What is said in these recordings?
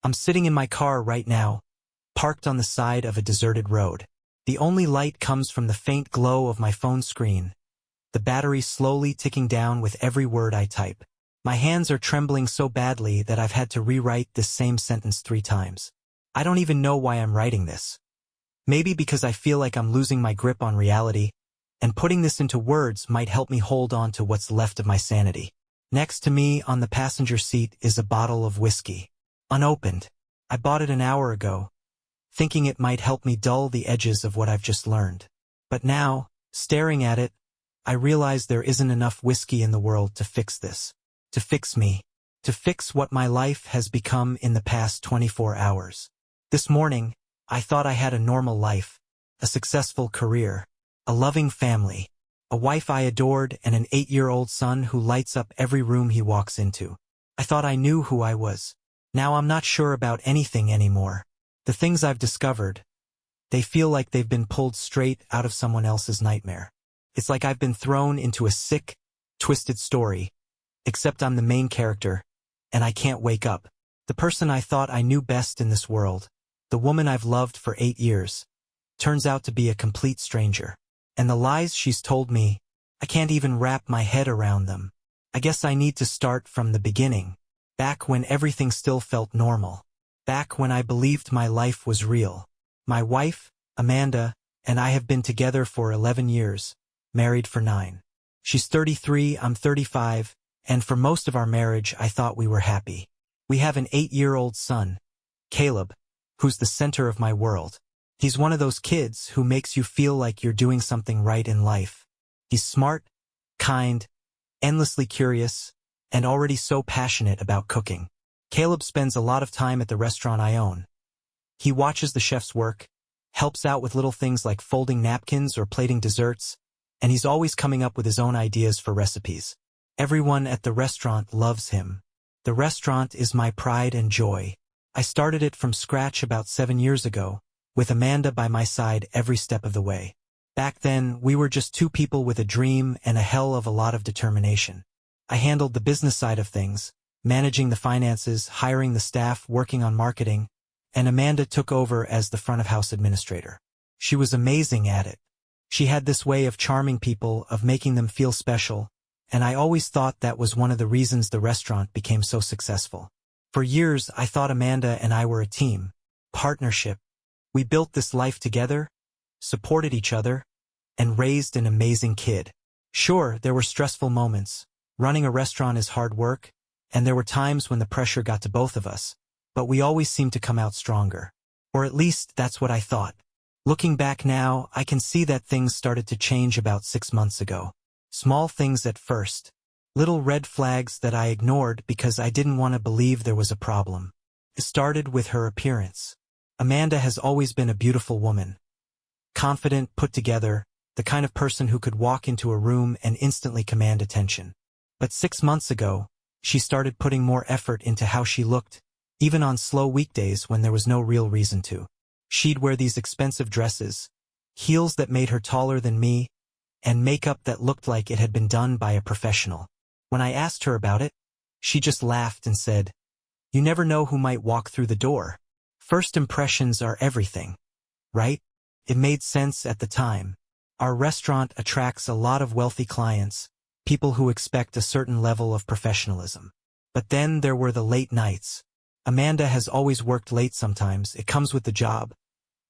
I'm sitting in my car right now, parked on the side of a deserted road. The only light comes from the faint glow of my phone screen, the battery slowly ticking down with every word I type. My hands are trembling so badly that I've had to rewrite this same sentence 3 times. I don't even know why I'm writing this. Maybe because I feel like I'm losing my grip on reality, and putting this into words might help me hold on to what's left of my sanity. Next to me on the passenger seat is a bottle of whiskey. Unopened. I bought it an hour ago, thinking it might help me dull the edges of what I've just learned. But now, staring at it, I realize there isn't enough whiskey in the world to fix this. To fix me. To fix what my life has become in the past 24 hours. This morning, I thought I had a normal life, a successful career, a loving family, a wife I adored, and an 8-year-old son who lights up every room he walks into. I thought I knew who I was. Now I'm not sure about anything anymore. The things I've discovered, they feel like they've been pulled straight out of someone else's nightmare. It's like I've been thrown into a sick, twisted story, except I'm the main character, and I can't wake up. The person I thought I knew best in this world, the woman I've loved for 8 years, turns out to be a complete stranger. And the lies she's told me, I can't even wrap my head around them. I guess I need to start from the beginning, back when everything still felt normal, back when I believed my life was real. My wife, Amanda, and I have been together for 11 years, married for 9. She's 33, I'm 35, and for most of our marriage I thought we were happy. We have an 8-year-old son, Caleb, who's the center of my world. He's one of those kids who makes you feel like you're doing something right in life. He's smart, kind, endlessly curious, and already so passionate about cooking. Caleb spends a lot of time at the restaurant I own. He watches the chefs work, helps out with little things like folding napkins or plating desserts, and he's always coming up with his own ideas for recipes. Everyone at the restaurant loves him. The restaurant is my pride and joy. I started it from scratch about 7 years ago, with Amanda by my side every step of the way. Back then, we were just 2 people with a dream and a hell of a lot of determination. I handled the business side of things, managing the finances, hiring the staff, working on marketing, and Amanda took over as the front-of-house administrator. She was amazing at it. She had this way of charming people, of making them feel special, and I always thought that was one of the reasons the restaurant became so successful. For years, I thought Amanda and I were a team, partnership. We built this life together, supported each other, and raised an amazing kid. Sure, there were stressful moments. Running a restaurant is hard work, and there were times when the pressure got to both of us, but we always seemed to come out stronger. Or at least, that's what I thought. Looking back now, I can see that things started to change about 6 months ago. Small things at first. Little red flags that I ignored because I didn't want to believe there was a problem. It started with her appearance. Amanda has always been a beautiful woman. Confident, put together, the kind of person who could walk into a room and instantly command attention. But 6 months ago, she started putting more effort into how she looked, even on slow weekdays when there was no real reason to. She'd wear these expensive dresses, heels that made her taller than me, and makeup that looked like it had been done by a professional. When I asked her about it, she just laughed and said, "You never know who might walk through the door. First impressions are everything." Right? It made sense at the time. Our restaurant attracts a lot of wealthy clients, people who expect a certain level of professionalism. But then there were the late nights. Amanda has always worked late sometimes, it comes with the job.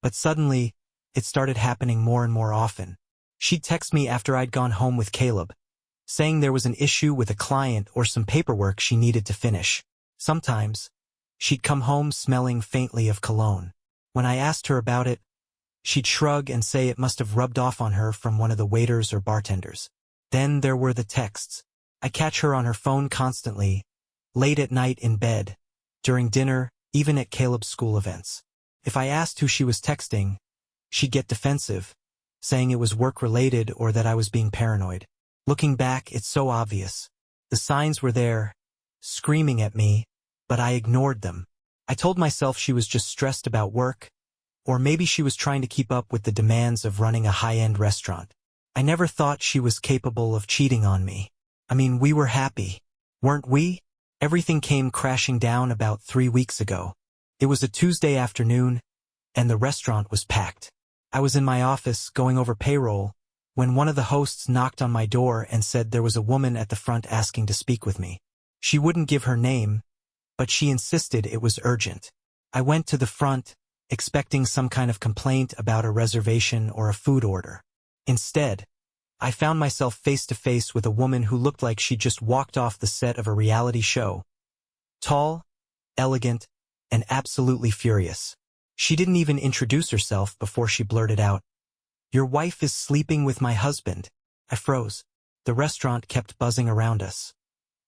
But suddenly, it started happening more and more often. She'd text me after I'd gone home with Caleb, saying there was an issue with a client or some paperwork she needed to finish. Sometimes, she'd come home smelling faintly of cologne. When I asked her about it, she'd shrug and say it must have rubbed off on her from one of the waiters or bartenders. Then there were the texts. I catch her on her phone constantly, late at night in bed, during dinner, even at Caleb's school events. If I asked who she was texting, she'd get defensive, saying it was work-related or that I was being paranoid. Looking back, it's so obvious. The signs were there, screaming at me, but I ignored them. I told myself she was just stressed about work, or maybe she was trying to keep up with the demands of running a high-end restaurant. I never thought she was capable of cheating on me. I mean, we were happy, weren't we? Everything came crashing down about 3 weeks ago. It was a Tuesday afternoon, and the restaurant was packed. I was in my office going over payroll when one of the hosts knocked on my door and said there was a woman at the front asking to speak with me. She wouldn't give her name, but she insisted it was urgent. I went to the front, expecting some kind of complaint about a reservation or a food order. Instead, I found myself face to face with a woman who looked like she just walked off the set of a reality show. Tall, elegant, and absolutely furious. She didn't even introduce herself before she blurted out, "Your wife is sleeping with my husband." I froze. The restaurant kept buzzing around us.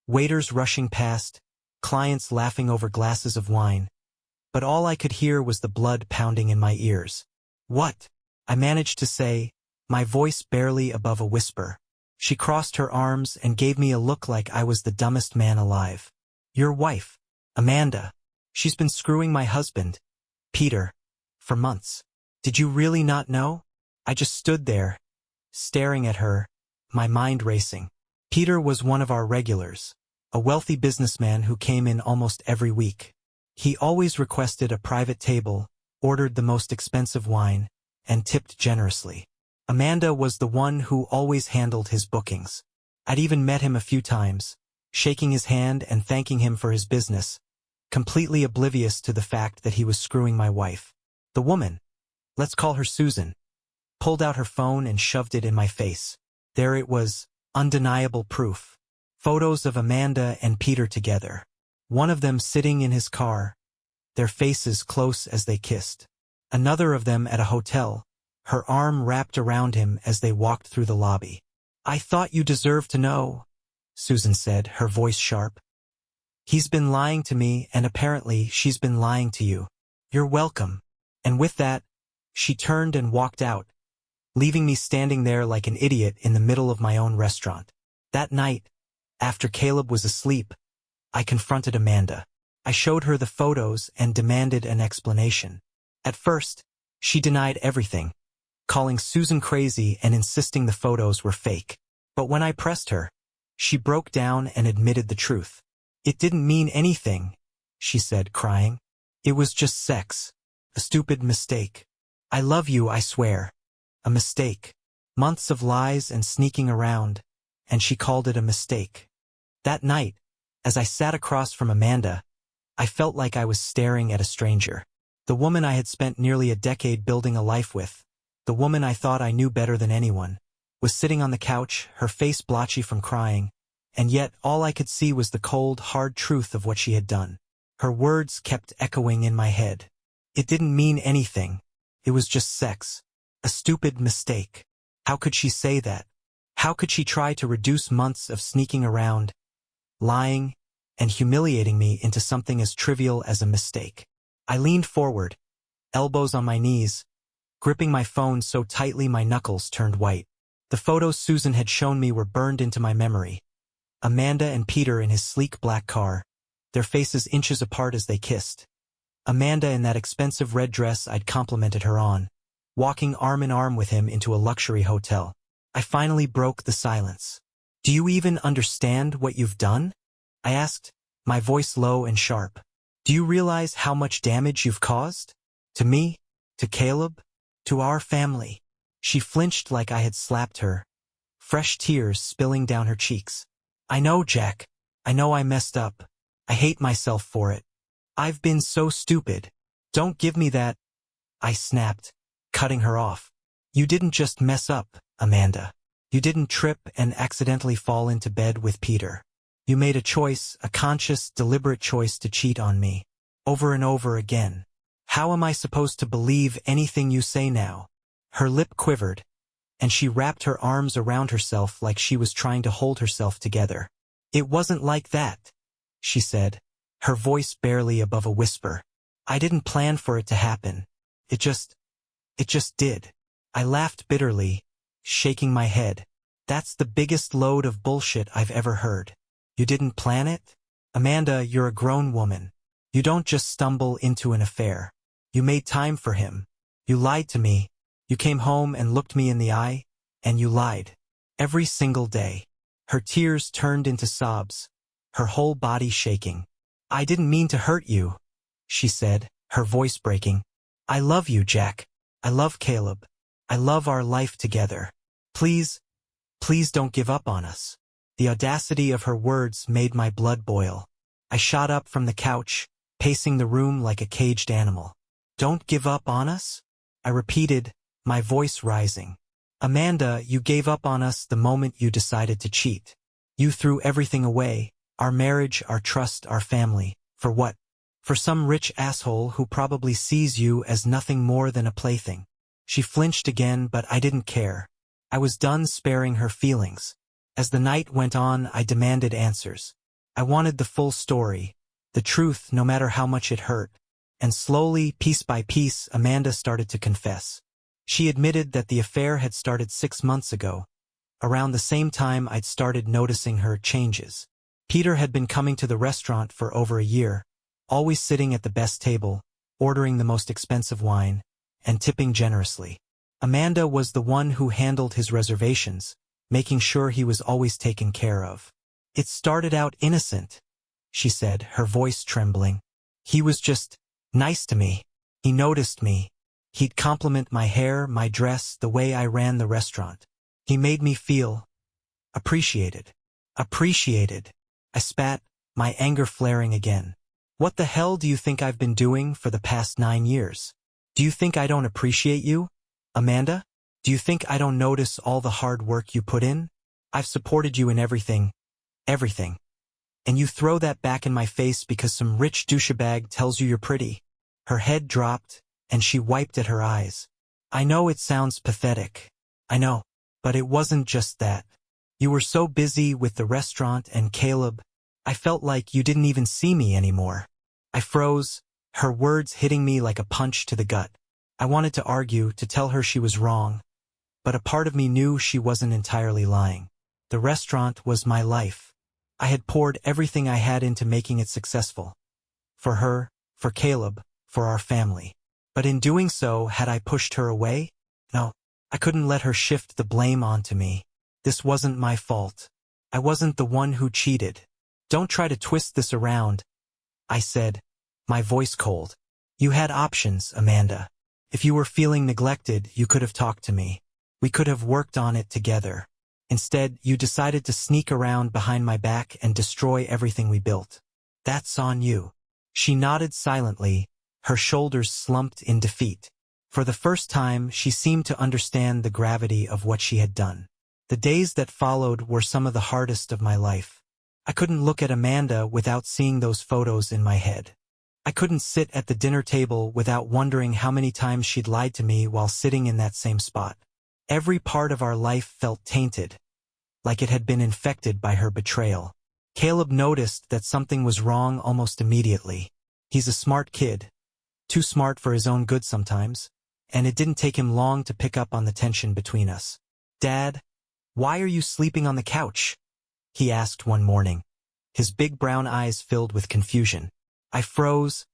Waiters rushing past, clients laughing over glasses of wine. But all I could hear was the blood pounding in my ears. "What?" I managed to say, my voice barely above a whisper. She crossed her arms and gave me a look like I was the dumbest man alive. "Your wife, Amanda. She's been screwing my husband, Peter, for months. Did you really not know?" I just stood there, staring at her, my mind racing. Peter was one of our regulars, a wealthy businessman who came in almost every week. He always requested a private table, ordered the most expensive wine, and tipped generously. Amanda was the one who always handled his bookings. I'd even met him a few times, shaking his hand and thanking him for his business, completely oblivious to the fact that he was screwing my wife. The woman, let's call her Susan, pulled out her phone and shoved it in my face. There it was, undeniable proof. Photos of Amanda and Peter together. One of them sitting in his car, their faces close as they kissed. Another of them at a hotel, her arm wrapped around him as they walked through the lobby. "I thought you deserved to know," Susan said, her voice sharp. "He's been lying to me, and apparently she's been lying to you. You're welcome." And with that, she turned and walked out, leaving me standing there like an idiot in the middle of my own restaurant. That night, after Caleb was asleep, I confronted Amanda. I showed her the photos and demanded an explanation. At first, she denied everything, calling Susan crazy and insisting the photos were fake. But when I pressed her, she broke down and admitted the truth. "It didn't mean anything," she said, crying. "It was just sex. A stupid mistake. I love you, I swear. A mistake. Months of lies and sneaking around, and she called it a mistake." That night, as I sat across from Amanda, I felt like I was staring at a stranger. The woman I had spent nearly a decade building a life with, the woman I thought I knew better than anyone, was sitting on the couch, her face blotchy from crying, and yet all I could see was the cold, hard truth of what she had done. Her words kept echoing in my head. It didn't mean anything. It was just sex. A stupid mistake. How could she say that? How could she try to reduce months of sneaking around, lying, and humiliating me into something as trivial as a mistake? I leaned forward, elbows on my knees, gripping my phone so tightly my knuckles turned white. The photos Susan had shown me were burned into my memory. Amanda and Peter in his sleek black car, their faces inches apart as they kissed. Amanda in that expensive red dress I'd complimented her on, walking arm in arm with him into a luxury hotel. I finally broke the silence. "Do you even understand what you've done?" I asked, my voice low and sharp. "Do you realize how much damage you've caused? To me, to Caleb, to our family?" She flinched like I had slapped her, fresh tears spilling down her cheeks. "I know, Jack. I know I messed up. I hate myself for it. I've been so stupid. Don't give me that," I snapped, cutting her off. "You didn't just mess up, Amanda. You didn't trip and accidentally fall into bed with Peter. You made a choice, a conscious, deliberate choice to cheat on me. Over and over again. How am I supposed to believe anything you say now?" Her lip quivered, and she wrapped her arms around herself like she was trying to hold herself together. "It wasn't like that," she said, her voice barely above a whisper. "I didn't plan for it to happen. It just did." I laughed bitterly, shaking my head. "That's the biggest load of bullshit I've ever heard. You didn't plan it? Amanda, you're a grown woman. You don't just stumble into an affair. You made time for him. You lied to me. You came home and looked me in the eye, and you lied. Every single day." Her tears turned into sobs, her whole body shaking. "I didn't mean to hurt you," she said, her voice breaking. I love you, Jack. I love Caleb. I love our life together. Please, please don't give up on us. The audacity of her words made my blood boil. I shot up from the couch, pacing the room like a caged animal. Don't give up on us? I repeated, my voice rising. Amanda, you gave up on us the moment you decided to cheat. You threw everything away, our marriage, our trust, our family. For what? For some rich asshole who probably sees you as nothing more than a plaything. She flinched again, but I didn't care. I was done sparing her feelings. As the night went on, I demanded answers. I wanted the full story, the truth, no matter how much it hurt. And slowly, piece by piece, Amanda started to confess. She admitted that the affair had started 6 months ago, around the same time I'd started noticing her changes. Peter had been coming to the restaurant for over a year, always sitting at the best table, ordering the most expensive wine, and tipping generously. Amanda was the one who handled his reservations, making sure he was always taken care of. It started out innocent, she said, her voice trembling. He was just nice to me. He noticed me. He'd compliment my hair, my dress, the way I ran the restaurant. He made me feel appreciated. Appreciated. I spat, my anger flaring again. What the hell do you think I've been doing for the past 9 years? Do you think I don't appreciate you, Amanda? Do you think I don't notice all the hard work you put in? I've supported you in everything. Everything. And you throw that back in my face because some rich douchebag tells you you're pretty. Her head dropped, and she wiped at her eyes. I know it sounds pathetic. I know. But it wasn't just that. You were so busy with the restaurant and Caleb, I felt like you didn't even see me anymore. I froze, her words hitting me like a punch to the gut. I wanted to argue, to tell her she was wrong, but a part of me knew she wasn't entirely lying. The restaurant was my life. I had poured everything I had into making it successful. For her, for Caleb, for our family. But in doing so, had I pushed her away? No, I couldn't let her shift the blame onto me. This wasn't my fault. I wasn't the one who cheated. Don't try to twist this around, I said, my voice cold. You had options, Amanda. If you were feeling neglected, you could have talked to me. We could have worked on it together. Instead, you decided to sneak around behind my back and destroy everything we built. That's on you. She nodded silently, her shoulders slumped in defeat. For the first time, she seemed to understand the gravity of what she had done. The days that followed were some of the hardest of my life. I couldn't look at Amanda without seeing those photos in my head. I couldn't sit at the dinner table without wondering how many times she'd lied to me while sitting in that same spot. Every part of our life felt tainted, like it had been infected by her betrayal. Caleb noticed that something was wrong almost immediately. He's a smart kid, too smart for his own good sometimes, and it didn't take him long to pick up on the tension between us. Dad, why are you sleeping on the couch? He asked one morning, his big brown eyes filled with confusion. I froze,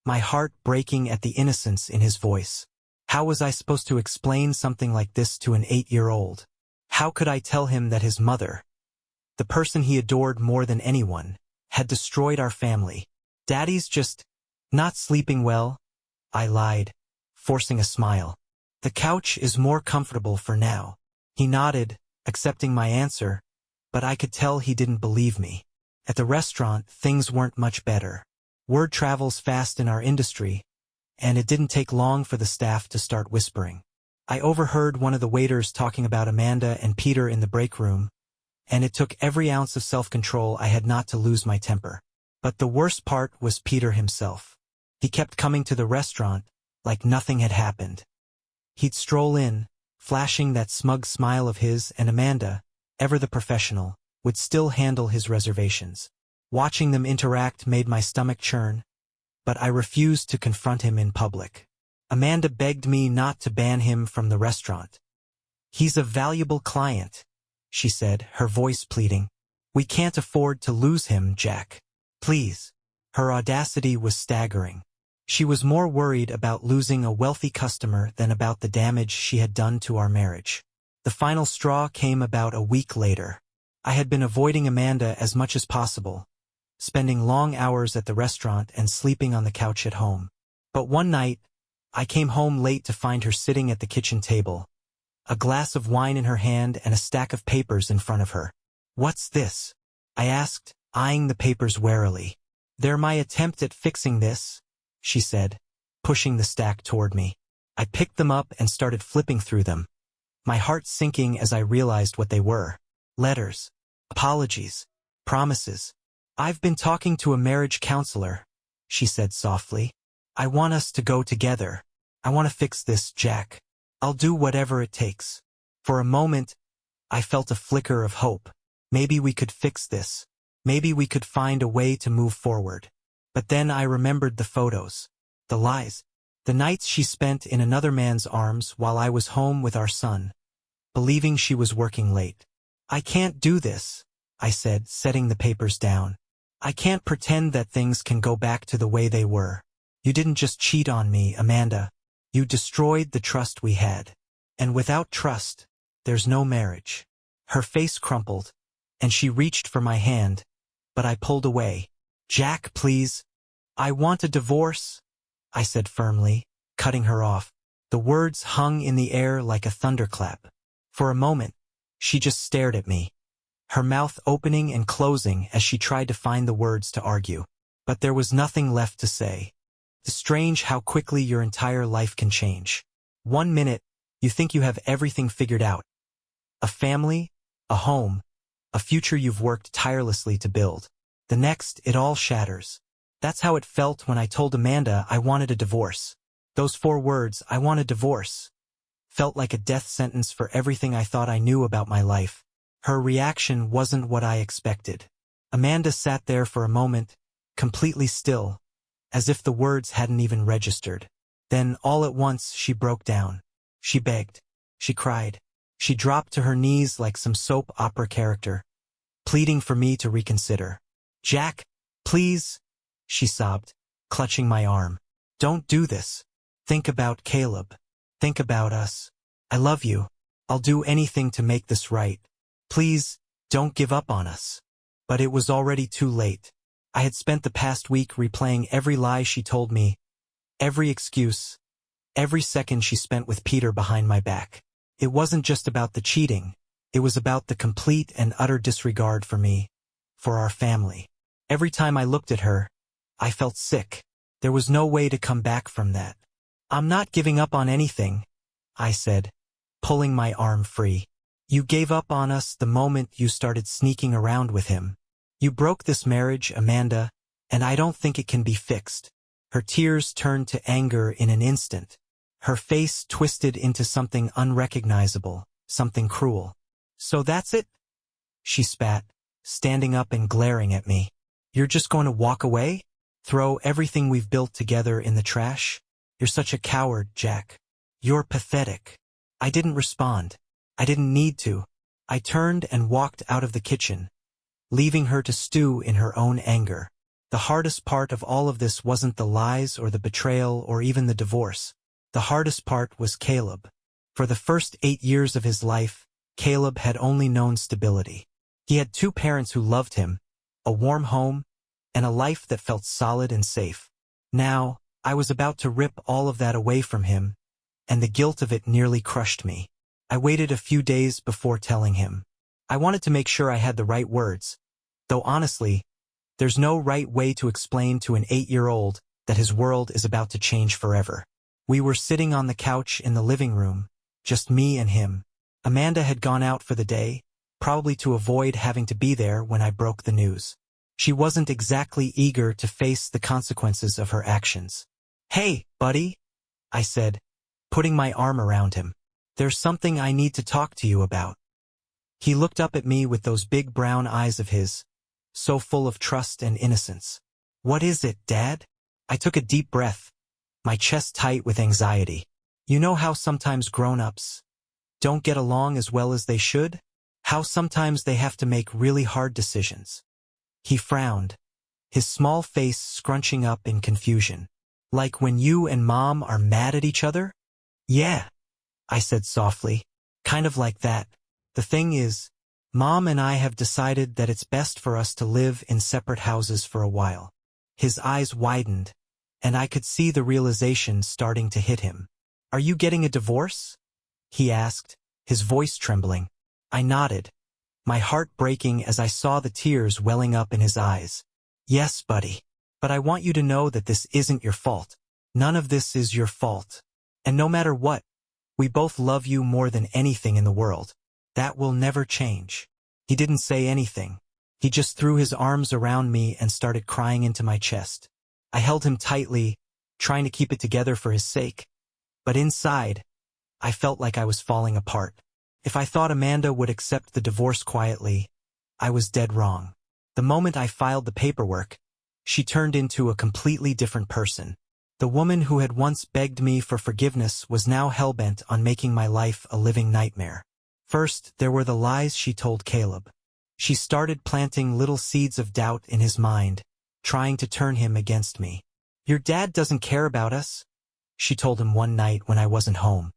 my heart breaking at the innocence in his voice. How was I supposed to explain something like this to an 8-year-old? How could I tell him that his mother, the person he adored more than anyone, had destroyed our family? Daddy's just not sleeping well, I lied, forcing a smile. The couch is more comfortable for now. He nodded, accepting my answer, but I could tell he didn't believe me. At the restaurant, things weren't much better. Word travels fast in our industry, and it didn't take long for the staff to start whispering. I overheard one of the waiters talking about Amanda and Peter in the break room, and it took every ounce of self-control I had not to lose my temper. But the worst part was Peter himself. He kept coming to the restaurant like nothing had happened. He'd stroll in, flashing that smug smile of his, and Amanda, ever the professional, would still handle his reservations. Watching them interact made my stomach churn, but I refused to confront him in public. Amanda begged me not to ban him from the restaurant. He's a valuable client, she said, her voice pleading. We can't afford to lose him, Jack. Please. Her audacity was staggering. She was more worried about losing a wealthy customer than about the damage she had done to our marriage. The final straw came about a week later. I had been avoiding Amanda as much as possible, spending long hours at the restaurant and sleeping on the couch at home. But one night, I came home late to find her sitting at the kitchen table, a glass of wine in her hand and a stack of papers in front of her. "What's this?" I asked, eyeing the papers warily. "They're my attempt at fixing this," she said, pushing the stack toward me. I picked them up and started flipping through them, my heart sinking as I realized what they were. Letters, apologies, promises. "I've been talking to a marriage counselor," she said softly. "I want us to go together. I want to fix this, Jack. I'll do whatever it takes." For a moment, I felt a flicker of hope. Maybe we could fix this. Maybe we could find a way to move forward. But then I remembered the photos, the lies, the nights she spent in another man's arms while I was home with our son, believing she was working late. "I can't do this," I said, setting the papers down. "I can't pretend that things can go back to the way they were. You didn't just cheat on me, Amanda. You destroyed the trust we had. And without trust, there's no marriage." Her face crumpled, and she reached for my hand, but I pulled away. "Jack, please. I want a divorce," I said firmly, cutting her off. The words hung in the air like a thunderclap. For a moment, she just stared at me, her mouth opening and closing as she tried to find the words to argue. But there was nothing left to say. It's strange how quickly your entire life can change. One minute, you think you have everything figured out. A family, a home, a future you've worked tirelessly to build. The next, it all shatters. That's how it felt when I told Amanda I wanted a divorce. Those 4 words, "I want a divorce," felt like a death sentence for everything I thought I knew about my life. Her reaction wasn't what I expected. Amanda sat there for a moment, completely still, as if the words hadn't even registered. Then, all at once, she broke down. She begged. She cried. She dropped to her knees like some soap opera character, pleading for me to reconsider. "Jack, please," she sobbed, clutching my arm. "Don't do this. Think about Caleb. Think about us. I love you. I'll do anything to make this right. Please, don't give up on us." But it was already too late. I had spent the past week replaying every lie she told me, every excuse, every second she spent with Peter behind my back. It wasn't just about the cheating. It was about the complete and utter disregard for me, for our family. Every time I looked at her, I felt sick. There was no way to come back from that. "I'm not giving up on anything," I said, pulling my arm free. "You gave up on us the moment you started sneaking around with him. You broke this marriage, Amanda, and I don't think it can be fixed." Her tears turned to anger in an instant. Her face twisted into something unrecognizable, something cruel. "So that's it?" she spat, standing up and glaring at me. "You're just going to walk away? Throw everything we've built together in the trash? You're such a coward, Jack. You're pathetic." I didn't respond. I didn't need to. I turned and walked out of the kitchen, leaving her to stew in her own anger. The hardest part of all of this wasn't the lies or the betrayal or even the divorce. The hardest part was Caleb. For the first 8 years of his life, Caleb had only known stability. He had 2 parents who loved him, a warm home, and a life that felt solid and safe. Now, I was about to rip all of that away from him, and the guilt of it nearly crushed me. I waited a few days before telling him. I wanted to make sure I had the right words, though honestly, there's no right way to explain to an 8-year-old that his world is about to change forever. We were sitting on the couch in the living room, just me and him. Amanda had gone out for the day, probably to avoid having to be there when I broke the news. She wasn't exactly eager to face the consequences of her actions. "Hey, buddy," I said, putting my arm around him. "There's something I need to talk to you about." He looked up at me with those big brown eyes of his, so full of trust and innocence. "What is it, Dad?" I took a deep breath, my chest tight with anxiety. "You know how sometimes grown-ups don't get along as well as they should? How sometimes they have to make really hard decisions?" He frowned, his small face scrunching up in confusion. "Like when you and Mom are mad at each other?" "Yeah," I said softly, "kind of like that. The thing is, Mom and I have decided that it's best for us to live in separate houses for a while." His eyes widened, and I could see the realization starting to hit him. "Are you getting a divorce?" he asked, his voice trembling. I nodded, my heart breaking as I saw the tears welling up in his eyes. "Yes, buddy. But I want you to know that this isn't your fault. None of this is your fault. And no matter what, we both love you more than anything in the world. That will never change." He didn't say anything. He just threw his arms around me and started crying into my chest. I held him tightly, trying to keep it together for his sake. But inside, I felt like I was falling apart. If I thought Amanda would accept the divorce quietly, I was dead wrong. The moment I filed the paperwork, she turned into a completely different person. The woman who had once begged me for forgiveness was now hell-bent on making my life a living nightmare. First, there were the lies she told Caleb. She started planting little seeds of doubt in his mind, trying to turn him against me. "Your dad doesn't care about us," she told him one night when I wasn't home.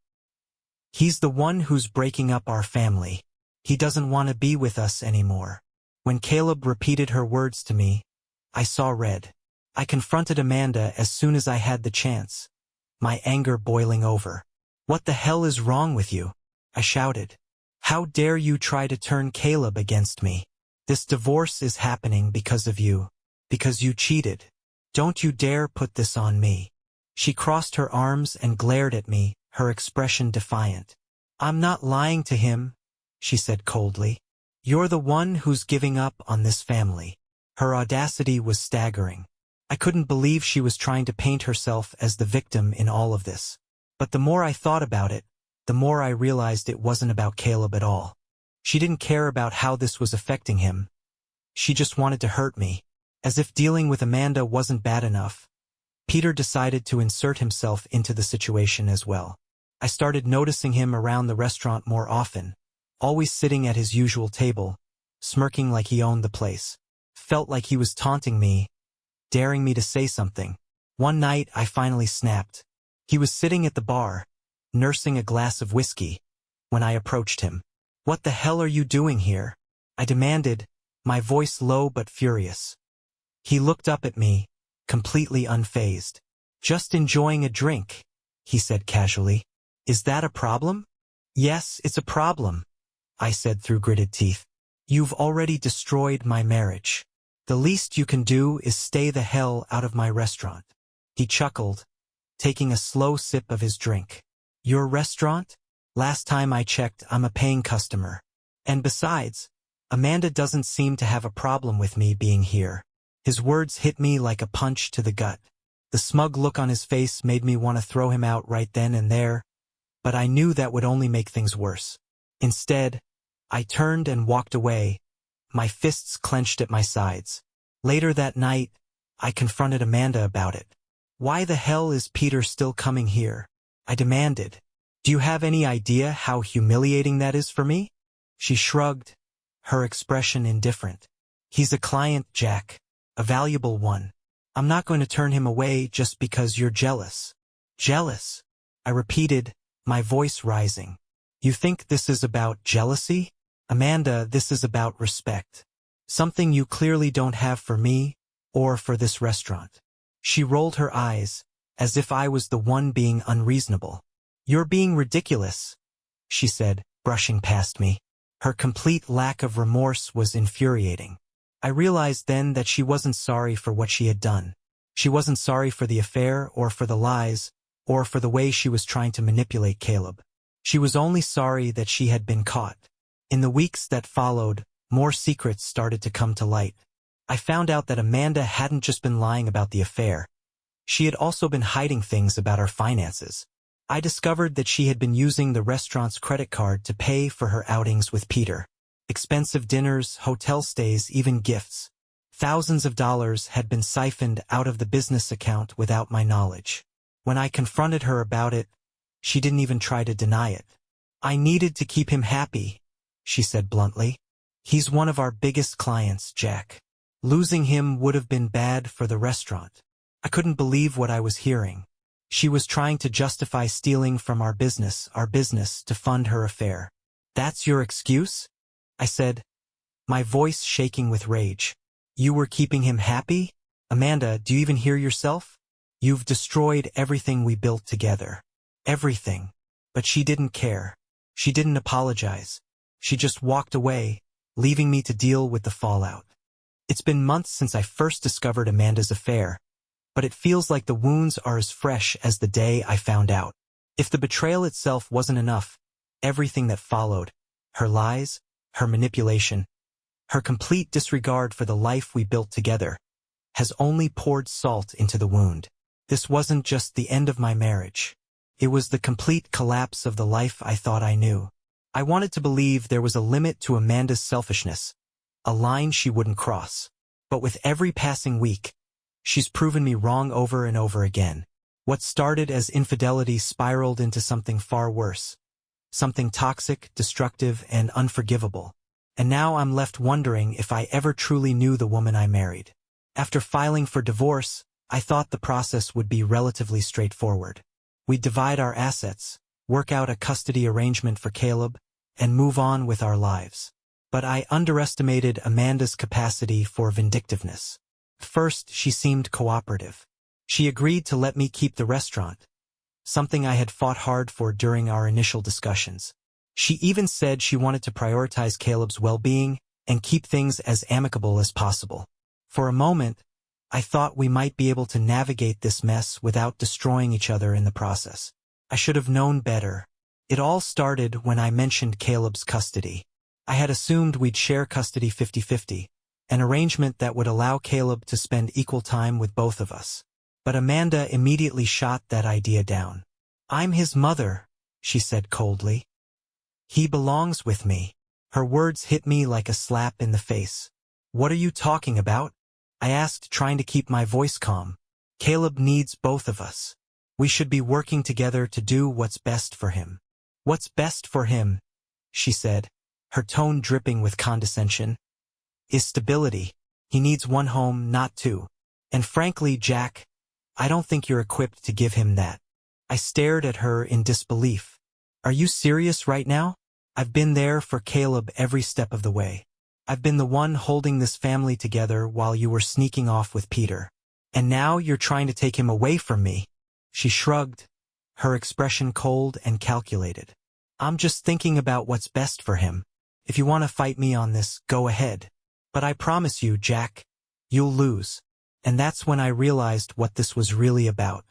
"He's the one who's breaking up our family. He doesn't want to be with us anymore." When Caleb repeated her words to me, I saw red. I confronted Amanda as soon as I had the chance, my anger boiling over. "What the hell is wrong with you?" I shouted. "How dare you try to turn Caleb against me? This divorce is happening because of you. Because you cheated. Don't you dare put this on me." She crossed her arms and glared at me, her expression defiant. "I'm not lying to him," she said coldly. "You're the one who's giving up on this family." Her audacity was staggering. I couldn't believe she was trying to paint herself as the victim in all of this. But the more I thought about it, the more I realized it wasn't about Caleb at all. She didn't care about how this was affecting him. She just wanted to hurt me. As if dealing with Amanda wasn't bad enough, Peter decided to insert himself into the situation as well. I started noticing him around the restaurant more often, always sitting at his usual table, smirking like he owned the place. Felt like he was taunting me, daring me to say something. One night, I finally snapped. He was sitting at the bar, nursing a glass of whiskey, when I approached him. "What the hell are you doing here?" I demanded, my voice low but furious. He looked up at me, completely unfazed. "Just enjoying a drink," he said casually. "Is that a problem?" "Yes, it's a problem," I said through gritted teeth. "You've already destroyed my marriage. The least you can do is stay the hell out of my restaurant." He chuckled, taking a slow sip of his drink. "Your restaurant? Last time I checked, I'm a paying customer. And besides, Amanda doesn't seem to have a problem with me being here." His words hit me like a punch to the gut. The smug look on his face made me want to throw him out right then and there, but I knew that would only make things worse. Instead, I turned and walked away, my fists clenched at my sides. Later that night, I confronted Amanda about it. "Why the hell is Peter still coming here?" I demanded. "Do you have any idea how humiliating that is for me?" She shrugged, her expression indifferent. "He's a client, Jack. A valuable one. I'm not going to turn him away just because you're jealous." "Jealous?" I repeated, my voice rising. "You think this is about jealousy? Amanda, this is about respect. Something you clearly don't have for me, or for this restaurant." She rolled her eyes, as if I was the one being unreasonable. "You're being ridiculous," she said, brushing past me. Her complete lack of remorse was infuriating. I realized then that she wasn't sorry for what she had done. She wasn't sorry for the affair, or for the lies, or for the way she was trying to manipulate Caleb. She was only sorry that she had been caught. In the weeks that followed, more secrets started to come to light. I found out that Amanda hadn't just been lying about the affair. She had also been hiding things about our finances. I discovered that she had been using the restaurant's credit card to pay for her outings with Peter. Expensive dinners, hotel stays, even gifts. Thousands of dollars had been siphoned out of the business account without my knowledge. When I confronted her about it, she didn't even try to deny it. "I needed to keep him happy," she said bluntly. "He's one of our biggest clients, Jack. Losing him would have been bad for the restaurant." I couldn't believe what I was hearing. She was trying to justify stealing from our business to fund her affair. "That's your excuse?" I said, my voice shaking with rage. "You were keeping him happy? Amanda, do you even hear yourself?" You've destroyed everything we built together. Everything. But she didn't care. She didn't apologize. She just walked away, leaving me to deal with the fallout. It's been months since I first discovered Amanda's affair, but it feels like the wounds are as fresh as the day I found out. If the betrayal itself wasn't enough, everything that followed, her lies, her manipulation, her complete disregard for the life we built together, has only poured salt into the wound. This wasn't just the end of my marriage. It was the complete collapse of the life I thought I knew. I wanted to believe there was a limit to Amanda's selfishness, a line she wouldn't cross. But with every passing week, she's proven me wrong over and over again. What started as infidelity spiraled into something far worse. Something toxic, destructive, and unforgivable. And now I'm left wondering if I ever truly knew the woman I married. After filing for divorce, I thought the process would be relatively straightforward. We'd divide our assets, work out a custody arrangement for Caleb, and move on with our lives. But I underestimated Amanda's capacity for vindictiveness. First, she seemed cooperative. She agreed to let me keep the restaurant, something I had fought hard for during our initial discussions. She even said she wanted to prioritize Caleb's well-being and keep things as amicable as possible. For a moment, I thought we might be able to navigate this mess without destroying each other in the process. I should have known better. It all started when I mentioned Caleb's custody. I had assumed we'd share custody 50-50, an arrangement that would allow Caleb to spend equal time with both of us. But Amanda immediately shot that idea down. "I'm his mother," she said coldly. "He belongs with me." Her words hit me like a slap in the face. "What are you talking about?" I asked, trying to keep my voice calm. "Caleb needs both of us. We should be working together to do what's best for him." "What's best for him," she said, her tone dripping with condescension, "is stability. He needs one home, not two. And frankly, Jack, I don't think you're equipped to give him that." I stared at her in disbelief. "Are you serious right now? I've been there for Caleb every step of the way. I've been the one holding this family together while you were sneaking off with Peter. And now you're trying to take him away from me." She shrugged, her expression cold and calculated. "I'm just thinking about what's best for him. If you want to fight me on this, go ahead. But I promise you, Jack, you'll lose." And that's when I realized what this was really about.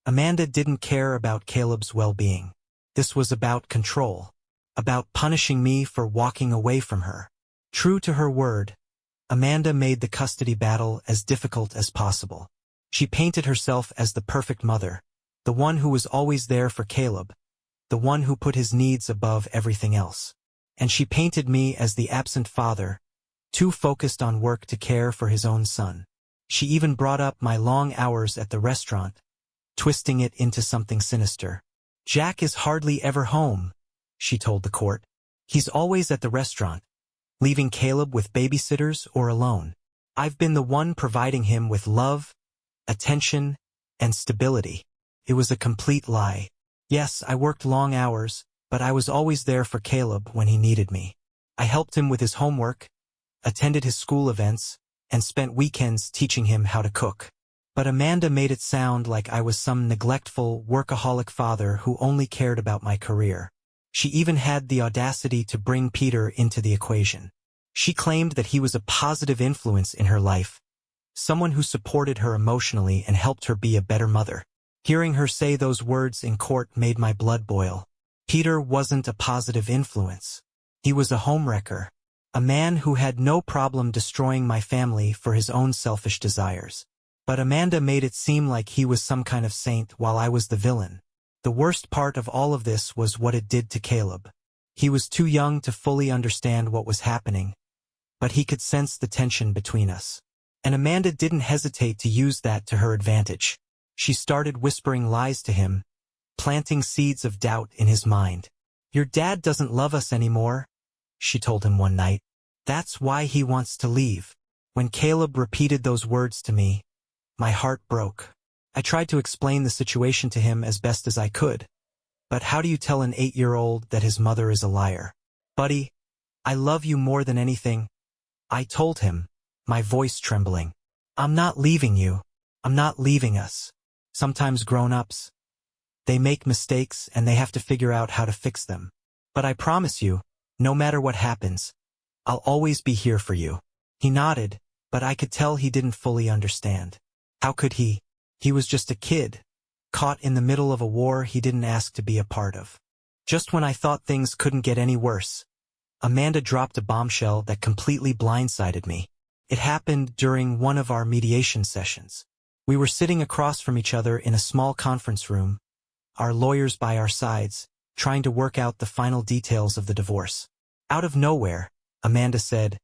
Amanda didn't care about Caleb's well-being. This was about control, about punishing me for walking away from her. True to her word, Amanda made the custody battle as difficult as possible. She painted herself as the perfect mother, the one who was always there for Caleb, the one who put his needs above everything else. And she painted me as the absent father, too focused on work to care for his own son. She even brought up my long hours at the restaurant, twisting it into something sinister. "Jack is hardly ever home," she told the court. "He's always at the restaurant, leaving Caleb with babysitters or alone. I've been the one providing him with love, attention, and stability." It was a complete lie. Yes, I worked long hours, but I was always there for Caleb when he needed me. I helped him with his homework, attended his school events, and spent weekends teaching him how to cook. But Amanda made it sound like I was some neglectful, workaholic father who only cared about my career. She even had the audacity to bring Peter into the equation. She claimed that he was a positive influence in her life, someone who supported her emotionally and helped her be a better mother. Hearing her say those words in court made my blood boil. Peter wasn't a positive influence. He was a homewrecker, a man who had no problem destroying my family for his own selfish desires. But Amanda made it seem like he was some kind of saint while I was the villain. The worst part of all of this was what it did to Caleb. He was too young to fully understand what was happening, but he could sense the tension between us. And Amanda didn't hesitate to use that to her advantage. She started whispering lies to him, planting seeds of doubt in his mind. "Your dad doesn't love us anymore," she told him one night. "That's why he wants to leave." When Caleb repeated those words to me, my heart broke. I tried to explain the situation to him as best as I could. But how do you tell an 8-year-old that his mother is a liar? "Buddy, I love you more than anything," I told him, my voice trembling. "I'm not leaving you. I'm not leaving us." Sometimes grown-ups, they make mistakes and they have to figure out how to fix them. But I promise you, no matter what happens, I'll always be here for you. He nodded, but I could tell he didn't fully understand. How could he? He was just a kid, caught in the middle of a war he didn't ask to be a part of. Just when I thought things couldn't get any worse, Amanda dropped a bombshell that completely blindsided me. It happened during one of our mediation sessions. We were sitting across from each other in a small conference room, our lawyers by our sides, trying to work out the final details of the divorce. Out of nowhere, Amanda said,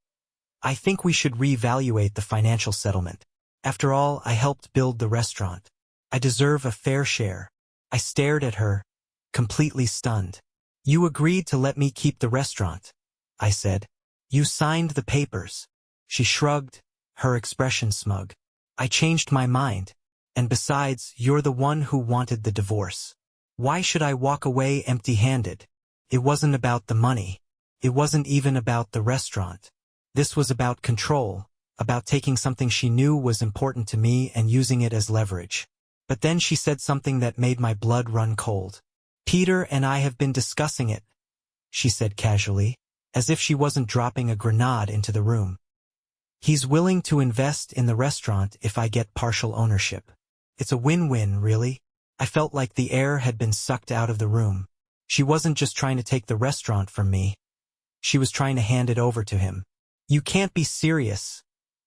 "I think we should reevaluate the financial settlement. After all, I helped build the restaurant. I deserve a fair share." I stared at her, completely stunned. "You agreed to let me keep the restaurant," I said. "You signed the papers." She shrugged, her expression smug. "I changed my mind. And besides, you're the one who wanted the divorce. Why should I walk away empty-handed? It wasn't about the money. It wasn't even about the restaurant. This was about control, about taking something she knew was important to me and using it as leverage." But then she said something that made my blood run cold. "Peter and I have been discussing it," she said casually, as if she wasn't dropping a grenade into the room. "He's willing to invest in the restaurant if I get partial ownership. It's a win-win, really." I felt like the air had been sucked out of the room. She wasn't just trying to take the restaurant from me. She was trying to hand it over to him. "You can't be serious,"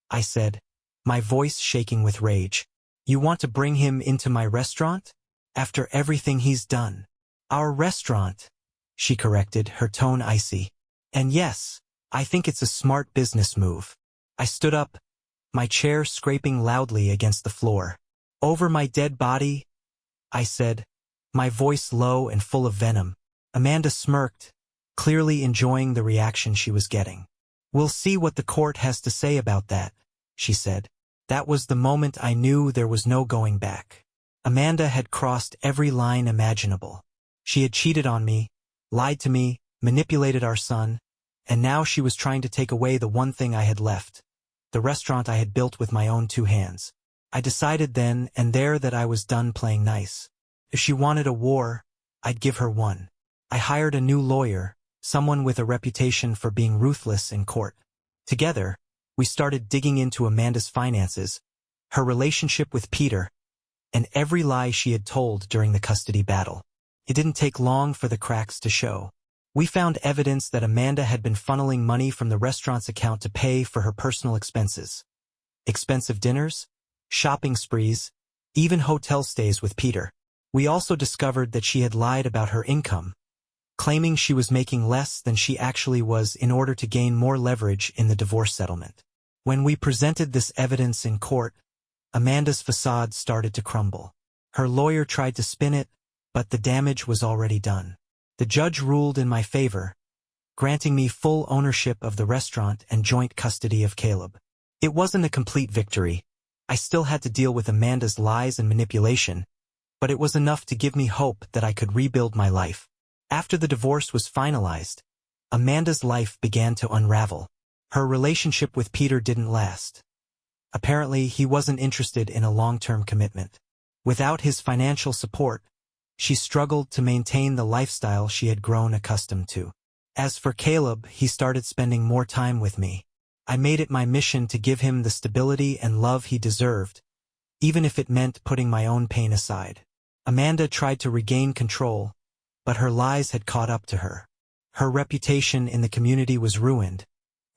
I said, my voice shaking with rage. "You want to bring him into my restaurant? After everything he's done?" "Our restaurant," she corrected, her tone icy. "And yes, I think it's a smart business move." I stood up, my chair scraping loudly against the floor. "Over my dead body," I said, my voice low and full of venom. Amanda smirked, clearly enjoying the reaction she was getting. "We'll see what the court has to say about that," she said. That was the moment I knew there was no going back. Amanda had crossed every line imaginable. She had cheated on me, lied to me, manipulated our son, and now she was trying to take away the one thing I had left, the restaurant I had built with my own 2 hands. I decided then and there that I was done playing nice. If she wanted a war, I'd give her one. I hired a new lawyer, someone with a reputation for being ruthless in court. Together, we started digging into Amanda's finances, her relationship with Peter, and every lie she had told during the custody battle. It didn't take long for the cracks to show. We found evidence that Amanda had been funneling money from the restaurant's account to pay for her personal expenses. Expensive dinners, shopping sprees, even hotel stays with Peter. We also discovered that she had lied about her income, claiming she was making less than she actually was in order to gain more leverage in the divorce settlement. When we presented this evidence in court, Amanda's facade started to crumble. Her lawyer tried to spin it, but the damage was already done. The judge ruled in my favor, granting me full ownership of the restaurant and joint custody of Caleb. It wasn't a complete victory. I still had to deal with Amanda's lies and manipulation, but it was enough to give me hope that I could rebuild my life. After the divorce was finalized, Amanda's life began to unravel. Her relationship with Peter didn't last. Apparently, he wasn't interested in a long-term commitment. Without his financial support, she struggled to maintain the lifestyle she had grown accustomed to. As for Caleb, he started spending more time with me. I made it my mission to give him the stability and love he deserved, even if it meant putting my own pain aside. Amanda tried to regain control, but her lies had caught up to her. Her reputation in the community was ruined,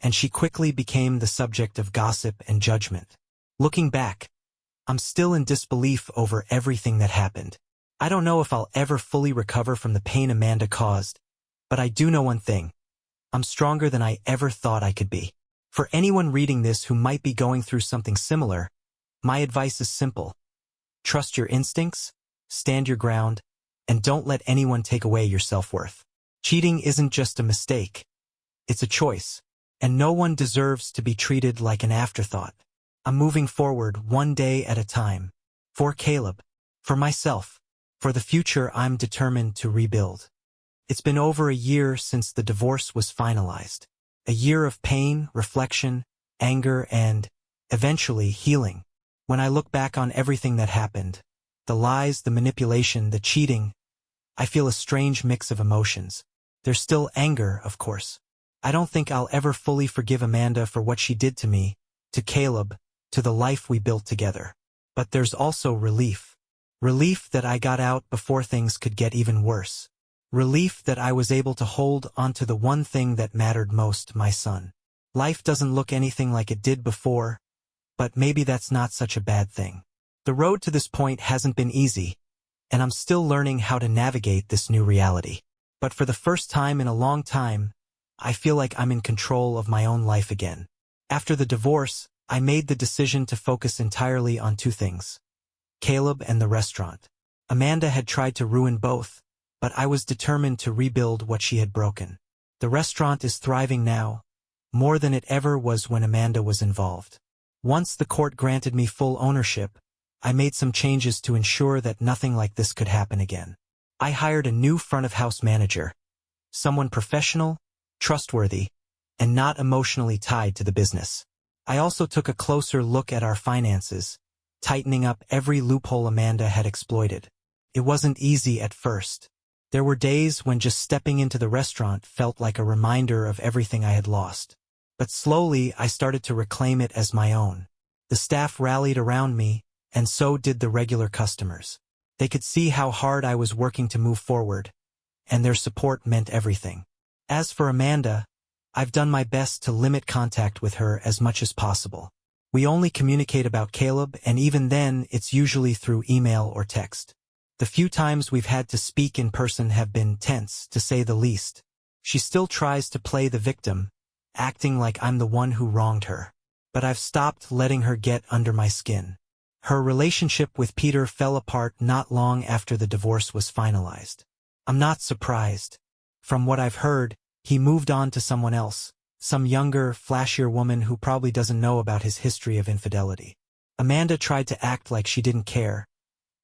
and she quickly became the subject of gossip and judgment. Looking back, I'm still in disbelief over everything that happened. I don't know if I'll ever fully recover from the pain Amanda caused, but I do know one thing. I'm stronger than I ever thought I could be. For anyone reading this who might be going through something similar, my advice is simple. Trust your instincts, stand your ground, and don't let anyone take away your self-worth. Cheating isn't just a mistake. It's a choice, and no one deserves to be treated like an afterthought. I'm moving forward one day at a time. For Caleb, for myself, for the future I'm determined to rebuild. It's been over a year since the divorce was finalized. A year of pain, reflection, anger, and, eventually, healing. When I look back on everything that happened, The lies, the manipulation, the cheating. I feel a strange mix of emotions. There's still anger, of course. I don't think I'll ever fully forgive Amanda for what she did to me, to Caleb, to the life we built together. But there's also relief. Relief that I got out before things could get even worse. Relief that I was able to hold onto the one thing that mattered most, my son. Life doesn't look anything like it did before, but maybe that's not such a bad thing. The road to this point hasn't been easy, and I'm still learning how to navigate this new reality. But for the first time in a long time, I feel like I'm in control of my own life again. After the divorce, I made the decision to focus entirely on two things: Caleb and the restaurant. Amanda had tried to ruin both, but I was determined to rebuild what she had broken. The restaurant is thriving now, more than it ever was when Amanda was involved. Once the court granted me full ownership, I made some changes to ensure that nothing like this could happen again. I hired a new front-of-house manager, someone professional, trustworthy, and not emotionally tied to the business. I also took a closer look at our finances, tightening up every loophole Amanda had exploited. It wasn't easy at first. There were days when just stepping into the restaurant felt like a reminder of everything I had lost. But slowly I started to reclaim it as my own. The staff rallied around me, and so did the regular customers. They could see how hard I was working to move forward, and their support meant everything. As for Amanda, I've done my best to limit contact with her as much as possible. We only communicate about Caleb, and even then it's usually through email or text. The few times we've had to speak in person have been tense, to say the least. She still tries to play the victim, acting like I'm the one who wronged her. But I've stopped letting her get under my skin. Her relationship with Peter fell apart not long after the divorce was finalized. I'm not surprised. From what I've heard, he moved on to someone else, some younger, flashier woman who probably doesn't know about his history of infidelity. Amanda tried to act like she didn't care,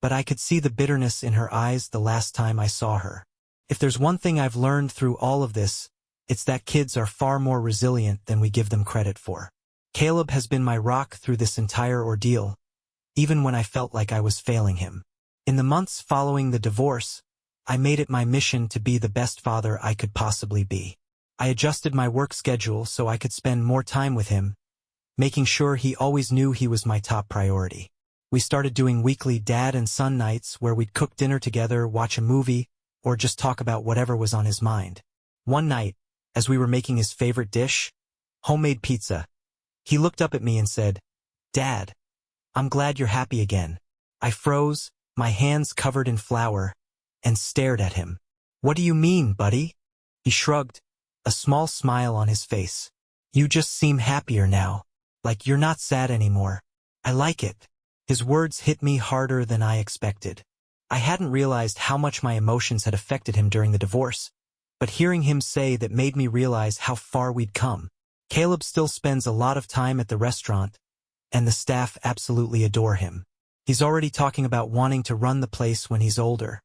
but I could see the bitterness in her eyes the last time I saw her. If there's one thing I've learned through all of this, it's that kids are far more resilient than we give them credit for. Caleb has been my rock through this entire ordeal, even when I felt like I was failing him. In the months following the divorce, I made it my mission to be the best father I could possibly be. I adjusted my work schedule so I could spend more time with him, making sure he always knew he was my top priority. We started doing weekly dad and son nights where we'd cook dinner together, watch a movie, or just talk about whatever was on his mind. One night, as we were making his favorite dish, homemade pizza, he looked up at me and said, "Dad, I'm glad you're happy again." I froze, my hands covered in flour, and stared at him. "What do you mean, buddy?" He shrugged, a small smile on his face. "You just seem happier now. Like you're not sad anymore. I like it." His words hit me harder than I expected. I hadn't realized how much my emotions had affected him during the divorce, but hearing him say that made me realize how far we'd come. Caleb still spends a lot of time at the restaurant, and the staff absolutely adore him. He's already talking about wanting to run the place when he's older,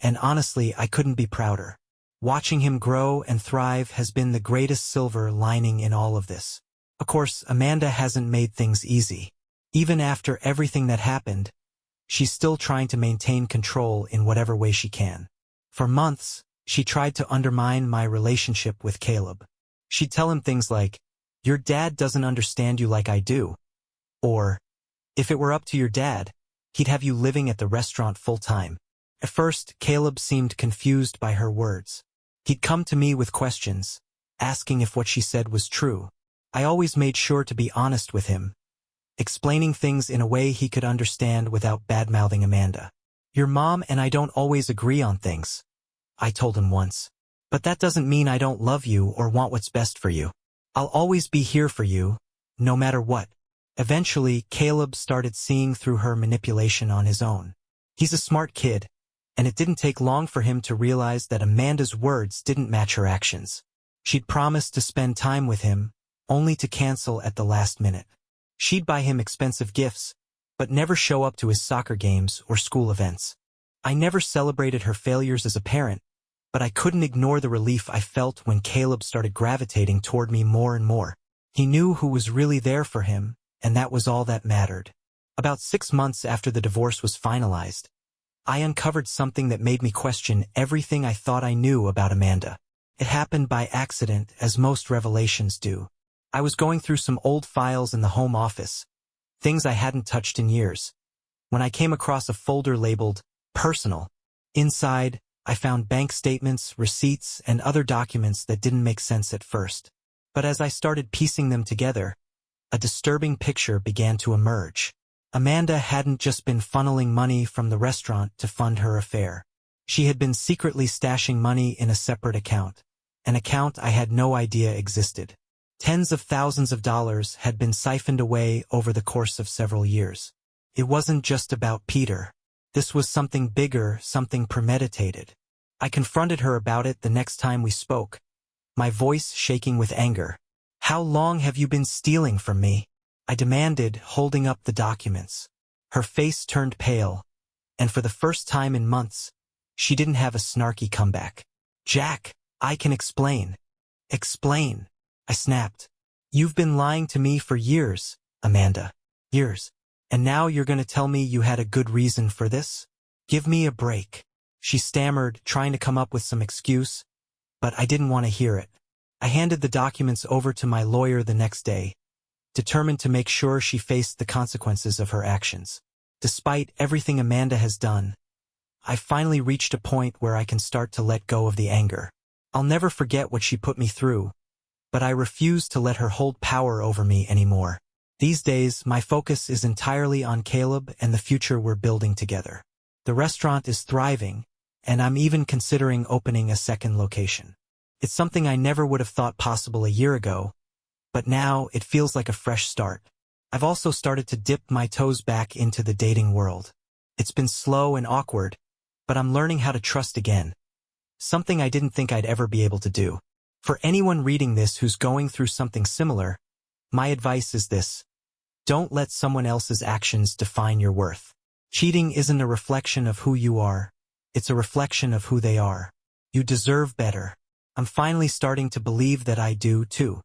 and honestly, I couldn't be prouder. Watching him grow and thrive has been the greatest silver lining in all of this. Of course, Amanda hasn't made things easy. Even after everything that happened, she's still trying to maintain control in whatever way she can. For months, she tried to undermine my relationship with Caleb. She'd tell him things like, "Your dad doesn't understand you like I do," or, "If it were up to your dad, he'd have you living at the restaurant full-time." At first, Caleb seemed confused by her words. He'd come to me with questions, asking if what she said was true. I always made sure to be honest with him, explaining things in a way he could understand without bad-mouthing Amanda. "Your mom and I don't always agree on things," I told him once. "But that doesn't mean I don't love you or want what's best for you. I'll always be here for you, no matter what." Eventually, Caleb started seeing through her manipulation on his own. He's a smart kid, and it didn't take long for him to realize that Amanda's words didn't match her actions. She'd promised to spend time with him, only to cancel at the last minute. She'd buy him expensive gifts, but never show up to his soccer games or school events. I never celebrated her failures as a parent, but I couldn't ignore the relief I felt when Caleb started gravitating toward me more and more. He knew who was really there for him, and that was all that mattered. About 6 months after the divorce was finalized, I uncovered something that made me question everything I thought I knew about Amanda. It happened by accident, as most revelations do. I was going through some old files in the home office, things I hadn't touched in years, when I came across a folder labeled Personal. Inside, I found bank statements, receipts, and other documents that didn't make sense at first. But as I started piecing them together, a disturbing picture began to emerge. Amanda hadn't just been funneling money from the restaurant to fund her affair. She had been secretly stashing money in a separate account, an account I had no idea existed. Tens of thousands of dollars had been siphoned away over the course of several years. It wasn't just about Peter. This was something bigger, something premeditated. I confronted her about it the next time we spoke, my voice shaking with anger. "How long have you been stealing from me?" I demanded, holding up the documents. Her face turned pale, and for the first time in months, she didn't have a snarky comeback. "Jack, I can explain." "Explain," I snapped. "You've been lying to me for years, Amanda. Years. And now you're going to tell me you had a good reason for this? Give me a break." She stammered, trying to come up with some excuse, but I didn't want to hear it. I handed the documents over to my lawyer the next day, determined to make sure she faced the consequences of her actions. Despite everything Amanda has done, I finally reached a point where I can start to let go of the anger. I'll never forget what she put me through, but I refuse to let her hold power over me anymore. These days, my focus is entirely on Caleb and the future we're building together. The restaurant is thriving, and I'm even considering opening a second location. It's something I never would have thought possible a year ago, but now it feels like a fresh start. I've also started to dip my toes back into the dating world. It's been slow and awkward, but I'm learning how to trust again. Something I didn't think I'd ever be able to do. For anyone reading this who's going through something similar, my advice is this: don't let someone else's actions define your worth. Cheating isn't a reflection of who you are. It's a reflection of who they are. You deserve better. I'm finally starting to believe that I do, too.